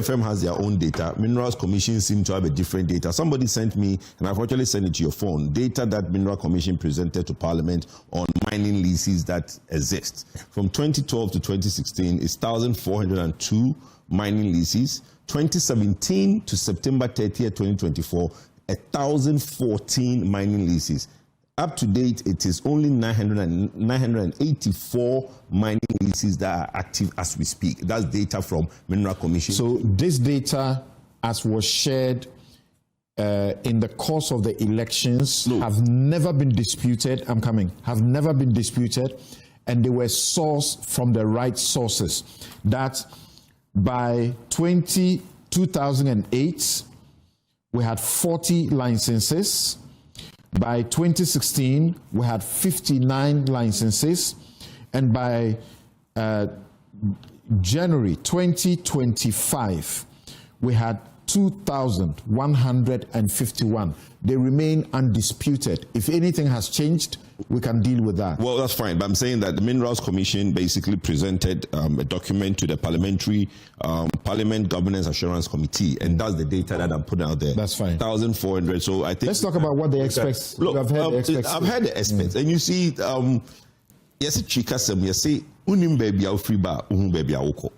firm has their own data. Minerals Commission seem to have a different data. Somebody sent me, and I've actually sent it to your phone, data that Mineral Commission presented to Parliament on mining leases that exist. From 2012 to 2016 is 1,402 mining leases. 2017 to September 30th, 2024, 1,014 mining leases. Up to date, it is only 984 mining leases that are active as we speak. That's data from Mineral Commission. So this data, as was shared in the course of the elections, have never been disputed. Have never been disputed, and they were sourced from the right sources. That by 2008, we had 40 licenses. By 2016, we had 59 licenses, and by January 2025, we had 2,151. They remain undisputed. If anything has changed, we can deal with that. Well, that's fine, but I'm saying that the Minerals Commission basically presented a document to the Parliamentary Parliament Governance Assurance Committee, and that's the data that I'm putting out there. That's fine. 1,400. So I think. Let's talk about what they expect. Look, I've heard the experts, and you see, yes, Chikasem, you see, unim baby au free bar, baby auko.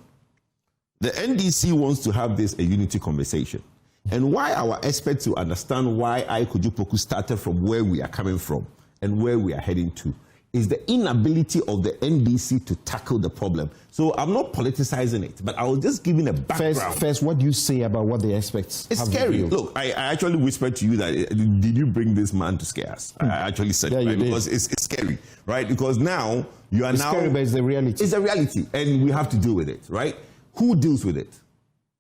The NDC wants to have this a unity conversation. And why our experts to understand why Kwadwo Poku started from where we are coming from and where we are heading to is the inability of the NDC to tackle the problem. So I'm not politicizing it, but I was just giving a background. First, what do you say about what the experts It's have scary. revealed? Look, I actually whispered to you that, did you bring this man to scare us? I actually said, Yeah, right? you did. Because it's scary, right? Because now you are It's scary, but it's the reality. It's a reality, and we have to deal with it, right? Who deals with it?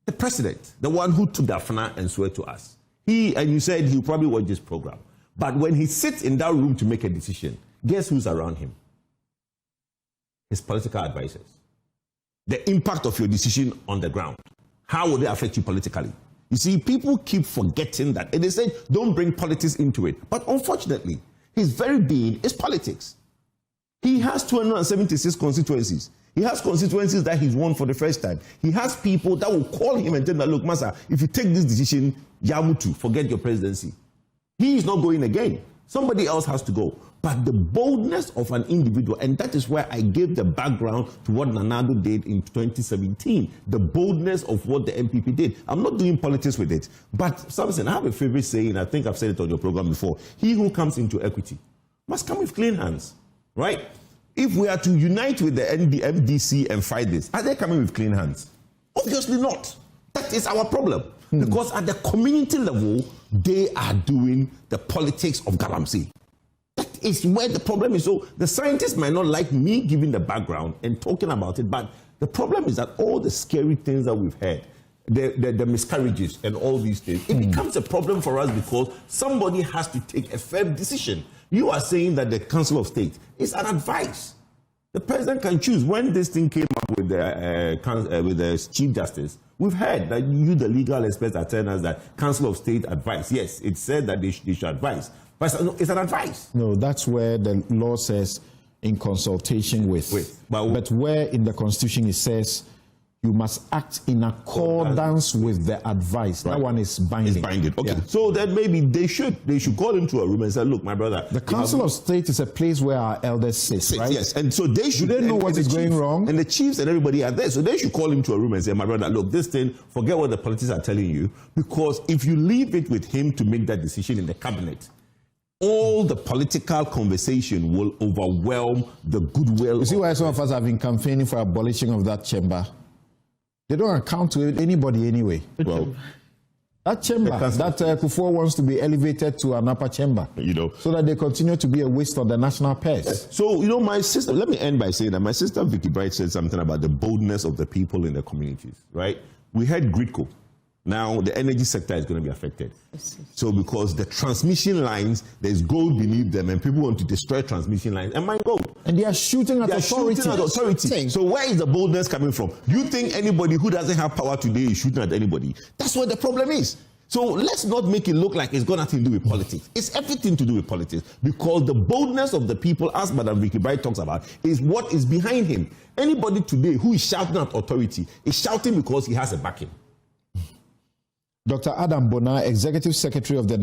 The president, the one who took the afana and swore to us. And you said he'll probably watch this program. But when he sits in that room to make a decision, guess who's around him? His political advisors. The impact of your decision on the ground. How will it affect you politically? You see, people keep forgetting that. And they say, don't bring politics into it. But unfortunately, his very being is politics. He has 276 constituencies. He has constituencies that he's won for the first time. He has people that will call him and tell him, look, Masa, if you take this decision, Yamutu, forget your presidency. He is not going again. Somebody else has to go. But the boldness of an individual, and that is where I gave the background to what Nanado did in 2017, the boldness of what the MPP did. I'm not doing politics with it. But, Samson, I have a favorite saying, I think I've said it on your program before. He who comes into equity must come with clean hands, right? If we are to unite with the MDC and fight this, are they coming with clean hands? Obviously not. That is our problem. Because at the community level, they are doing the politics of Galamsey. That is where the problem is. So the scientists might not like me giving the background and talking about it, but the problem is that all the scary things that we've heard, the miscarriages and all these things, it becomes a problem for us because somebody has to take a firm decision. You are saying that the Council of State is an advice. The president can choose. When this thing came up with the Chief Justice, we've heard that you, the legal experts, are telling us that Council of State advice. Yes, it said that they should advise. But it's an advice. No, that's where the law says in consultation with. But where in the Constitution it says you must act in accordance with the advice. Right. That one is binding. It's binding. Okay. Yeah. So then maybe they should call him to a room and say, look, my brother. The Council of State is a place where our elders sit, right? Yes. And so they should. Do they know what is going wrong? And the chiefs and everybody are there. So they should call him to a room and say, my brother, look, this thing, forget what the politicians are telling you. Because if you leave it with him to make that decision in the cabinet, all the political conversation will overwhelm the goodwill. You see why some of us have been campaigning for abolishing of that chamber? They don't account to anybody anyway. Well, that chamber, that Kufuor wants to be elevated to an upper chamber, so that they continue to be a waste of the national purse. Yes. So, my sister, let me end by saying that my sister Vicky Bright said something about the boldness of the people in the communities, right? We had Gridco. Now, the energy sector is going to be affected. So, because the transmission lines, there's gold beneath them, and people want to destroy transmission lines and mine gold. And they are shooting at authority. So, where is the boldness coming from? You think anybody who doesn't have power today is shooting at anybody? That's what the problem is. So, let's not make it look like it's got nothing to do with politics. It's everything to do with politics. Because the boldness of the people, as Madam Vicky Bright talks about, is what is behind him. Anybody today who is shouting at authority is shouting because he has a backing. Dr. Adam Bona, Executive Secretary of the